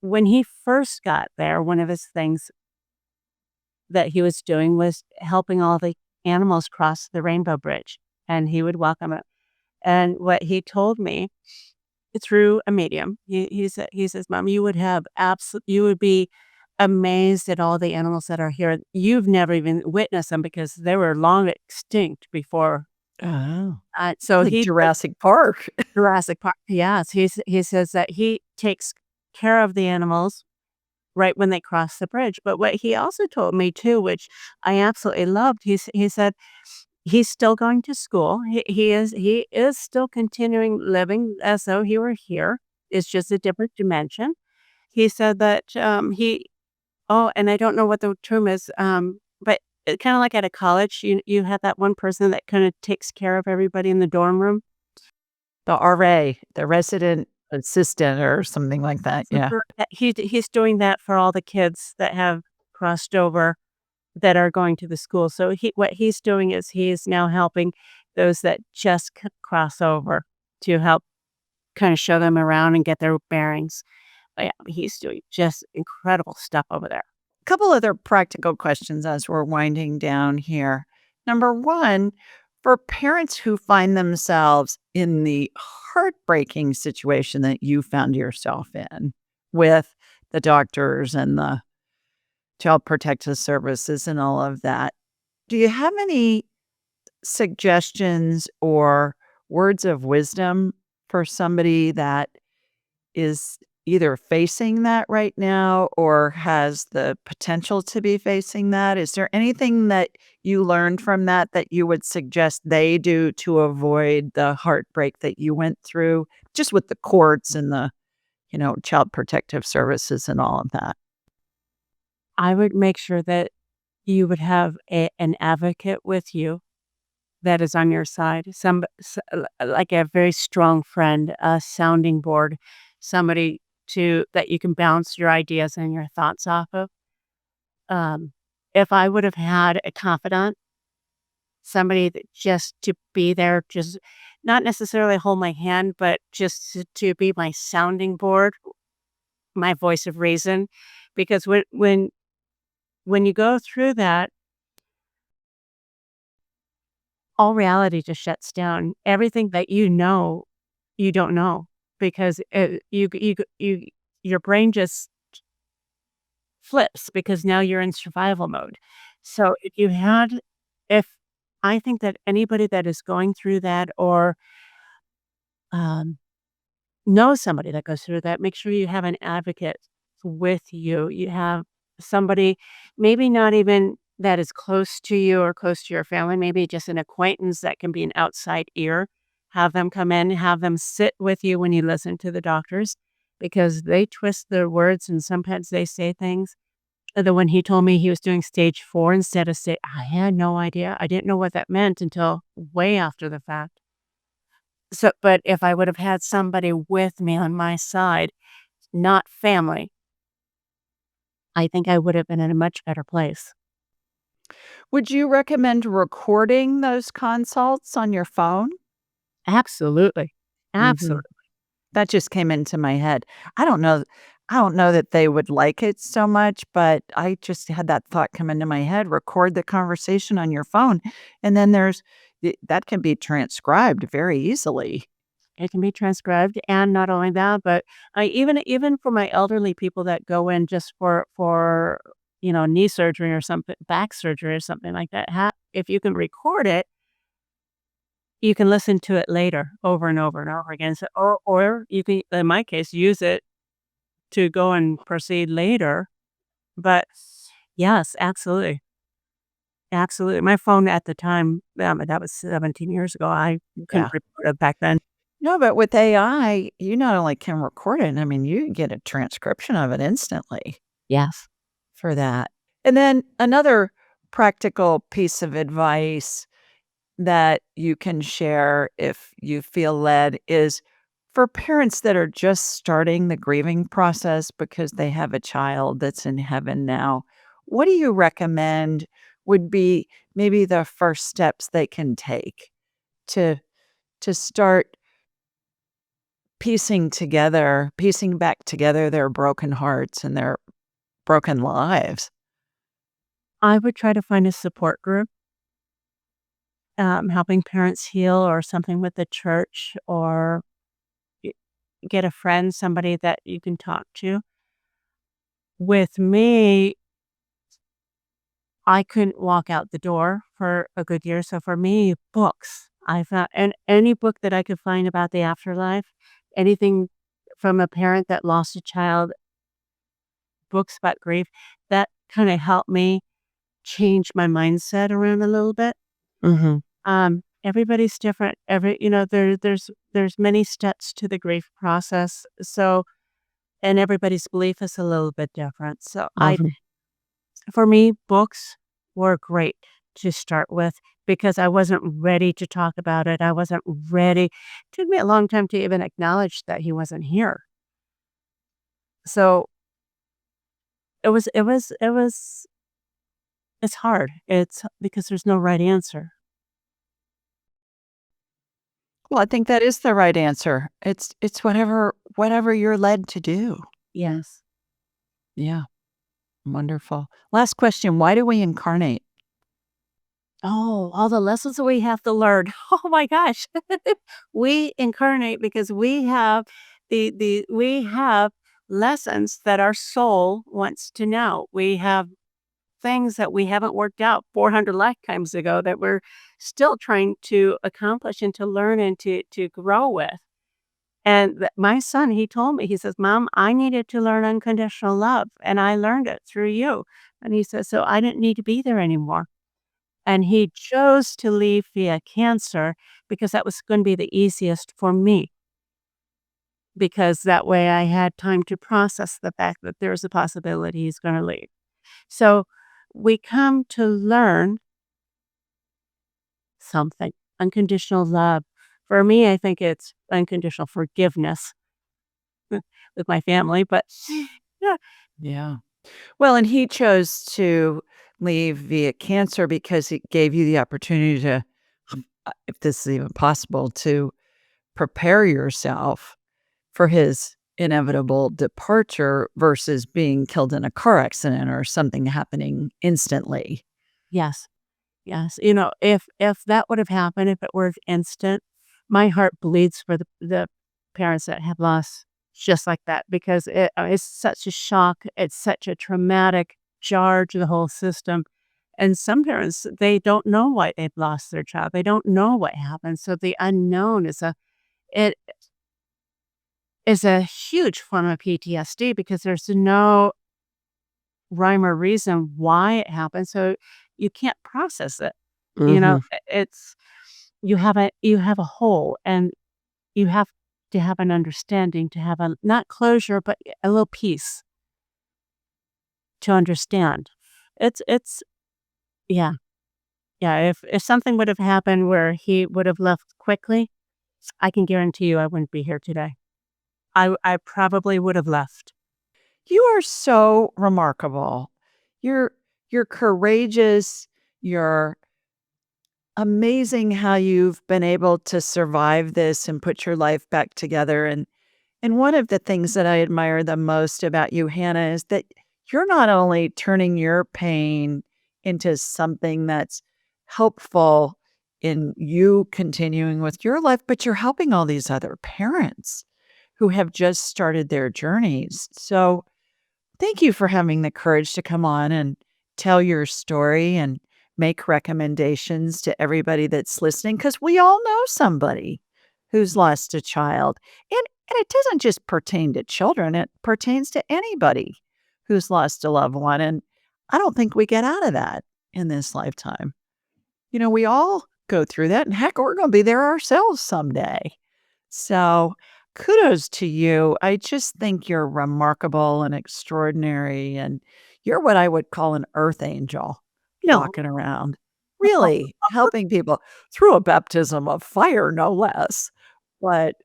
when he first got there, one of his things that he was doing was helping all the animals cross the rainbow bridge, and he would welcome it. And what he told me through a medium, he says, "Mom, you would be amazed at all the animals that are here. You've never even witnessed them because they were long extinct before." Oh. So Like Jurassic Park. Jurassic Park, yes, he says that he takes care of the animals right when they cross the bridge. But what he also told me too, which I absolutely loved, he said he's still going to school. He is still continuing living as though he were here. It's just a different dimension. He said that and I don't know what the term is, but kind of like at a college, you have that one person that kind of takes care of everybody in the dorm room. The RA, the resident assistant or something like that, yeah. He's doing that for all the kids that have crossed over that are going to the school. So what he's doing is he's now helping those that just cross over to help kind of show them around and get their bearings. But yeah, he's doing just incredible stuff over there. Couple other practical questions as we're winding down here. Number one, for parents who find themselves in the heartbreaking situation that you found yourself in with the doctors and the child protective services and all of that, do you have any suggestions or words of wisdom for somebody that is either facing that right now or has the potential to be facing that? Is there anything that you learned from that that you would suggest they do to avoid the heartbreak that you went through just with the courts and the, child protective services and all of that? I would make sure that you would have an advocate with you that is on your side, like a very strong friend, a sounding board, somebody that you can bounce your ideas and your thoughts off of. If I would have had a confidant, somebody that just to be there, just not necessarily hold my hand, but just to be my sounding board, my voice of reason, because when you go through that, all reality just shuts down. Everything that you don't know because your brain just flips because now you're in survival mode. So if I think that anybody that is going through that or um, knows somebody that goes through that, make sure you have an advocate with you. You have somebody, maybe not even that is close to you or close to your family, maybe just an acquaintance that can be an outside ear. Have them come in, have them sit with you when you listen to the doctors because they twist their words and sometimes they say things. The one he told me he was doing stage 4 instead of I had no idea. I didn't know what that meant until way after the fact. So, but if I would have had somebody with me on my side, not family, I think I would have been in a much better place. Would you recommend recording those consults on your phone? Absolutely. Mhm. Absolutely. That just came into my head. I don't know I don't know that they would like it so much, but I just had that thought come into my head, record the conversation on your phone, and then that can be transcribed very easily. It can be transcribed, and not only that, but I even for my elderly people that go in just for knee surgery or something, back surgery or something like that, if you can record it, you can listen to it later over and over and over again. So, or you can, in my case, use it to go and proceed later. But yes, absolutely. Absolutely. My phone at the time, that was 17 years ago. I couldn't Yeah. record it back then. No, but with AI, you not only can record it, I mean, you can get a transcription of it instantly Yes. for that. And then another practical piece of advice that you can share if you feel led is for parents that are just starting the grieving process because they have a child that's in heaven now. What do you recommend would be maybe the first steps they can take to start piecing back together their broken hearts and their broken lives? I would try to find a support group, helping parents heal or something with the church or y- get a friend, somebody that you can talk to. With me, I couldn't walk out the door for a good year. So for me, books. I found and any book that I could find about the afterlife, anything from a parent that lost a child, books about grief, that kind of helped me change my mindset around a little bit. Mhm. Everybody's different. There's many steps to the grief process. So, and everybody's belief is a little bit different. So Mhm. for me, books were great to start with because I wasn't ready to talk about it. I wasn't ready. It took me a long time to even acknowledge that he wasn't here. So it's hard. It's because there's no right answer. Well, I think that is the right answer. It's whatever you're led to do. Yes. Yeah, wonderful. Last question, why do we incarnate? Oh, all the lessons that we have to learn. Oh my gosh. We incarnate because we have lessons that our soul wants to know. We have things that we haven't worked out 400 lifetimes ago that we're still trying to accomplish and to learn and to grow with. And my son, he told me, he says, "Mom, I needed to learn unconditional love, and I learned it through you." And he says, "So I didn't need to be there anymore." And he chose to leave via cancer because that was gonna be the easiest for me, because that way I had time to process the fact that there's a possibility he's gonna leave. So, we come to learn something. Unconditional love. For me, I think it's unconditional forgiveness with my family, but yeah, Yeah. Well, and he chose to leave via cancer because it gave you the opportunity to, if this is even possible, to prepare yourself for his inevitable departure versus being killed in a car accident or something happening instantly. Yes. Yes. If that would have happened, if it were instant, my heart bleeds for the parents that have lost just like that because it's such a shock. It's such a traumatic jar to the whole system. And some parents, they don't know why they've lost their child. They don't know what happened. So the unknown it is a huge form of PTSD because there's no rhyme or reason why it happened. So you can't process it. Mhm. It's you have a hole, and you have to have an understanding to have a not closure, but a little peace to understand. It's yeah. Yeah, if something would have happened where he would have left quickly, I can guarantee you I wouldn't be here today. I probably would have left. You are so remarkable. You're you're courageous. You're amazing how you've been able to survive this and put your life back together. And one of the things that I admire the most about you, Hannah, is that you're not only turning your pain into something that's helpful in you continuing with your life, but you're helping all these other parents who have just started their journeys. So thank you for having the courage to come on and tell your story and make recommendations to everybody that's listening because we all know somebody who's lost a child. And it doesn't just pertain to children, it pertains to anybody who's lost a loved one. And I don't think we get out of that in this lifetime. We all go through that. And heck, we're going to be there ourselves someday. So kudos to you. I just think you're remarkable and extraordinary. And you're what I would call an earth angel No. walking around, really helping people through a baptism of fire, no less. But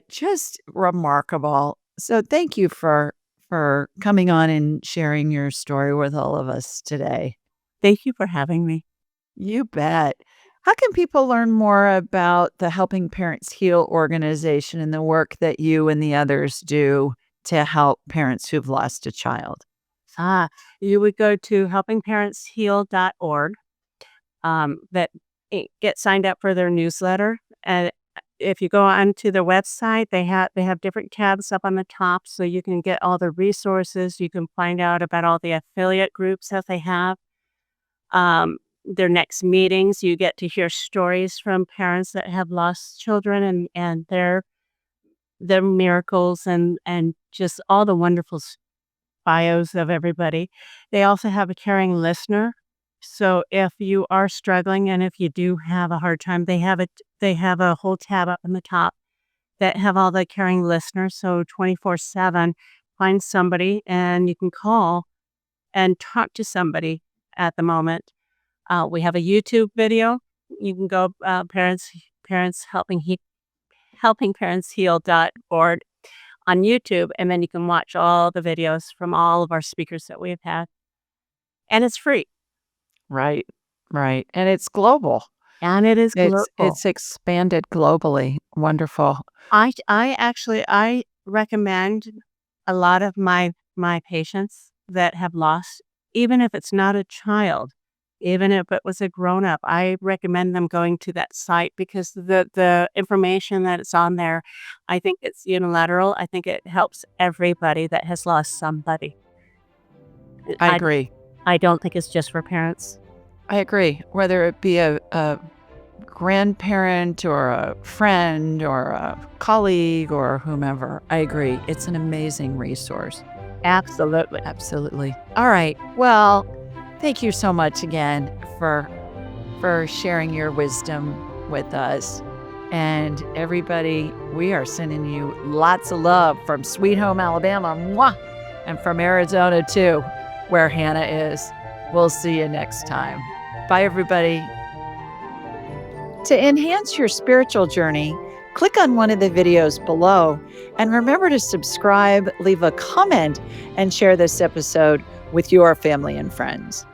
just remarkable. So thank you for coming on and sharing your story with all of us today. Thank you for having me. You bet. How can people learn more about the Helping Parents Heal organization and the work that you and the others do to help parents who've lost a child? Ah, you would go to helpingparentsheal.org, get signed up for their newsletter. And if you go onto their website, they have different tabs up on the top so you can get all the resources. You can find out about all the affiliate groups that they have. Their next meetings, you get to hear stories from parents that have lost children and their miracles and just all the wonderful bios of everybody. They also have a caring listener. So if you are struggling and if you do have a hard time, they have a whole tab up in the top that have all the caring listeners. So 24/7, find somebody and you can call and talk to somebody at the moment. We have a YouTube video. You can go parents helping parents heal.org on YouTube, and then you can watch all the videos from all of our speakers that we have had. And it's free. Right, right. And it's global. And it is global. It's expanded globally. Wonderful. I recommend a lot of my patients that have lost, even if it's not a child, even if it was a grown up, I recommend them going to that site because the information that is on there, I think it's unilateral. I think it helps everybody that has lost somebody. I I agree. I don't think it's just for parents. I agree. Whether it be a grandparent or a friend or a colleague or whomever, I agree. It's an amazing resource. Absolutely. Absolutely. All right. Well, thank you so much again for sharing your wisdom with us. And everybody, we are sending you lots of love from Sweet Home Alabama, mwah, and from Arizona too, where Hannah is. We'll see you next time. Bye, everybody. To enhance your spiritual journey, click on one of the videos below and remember to subscribe, leave a comment, and share this episode with your family and friends.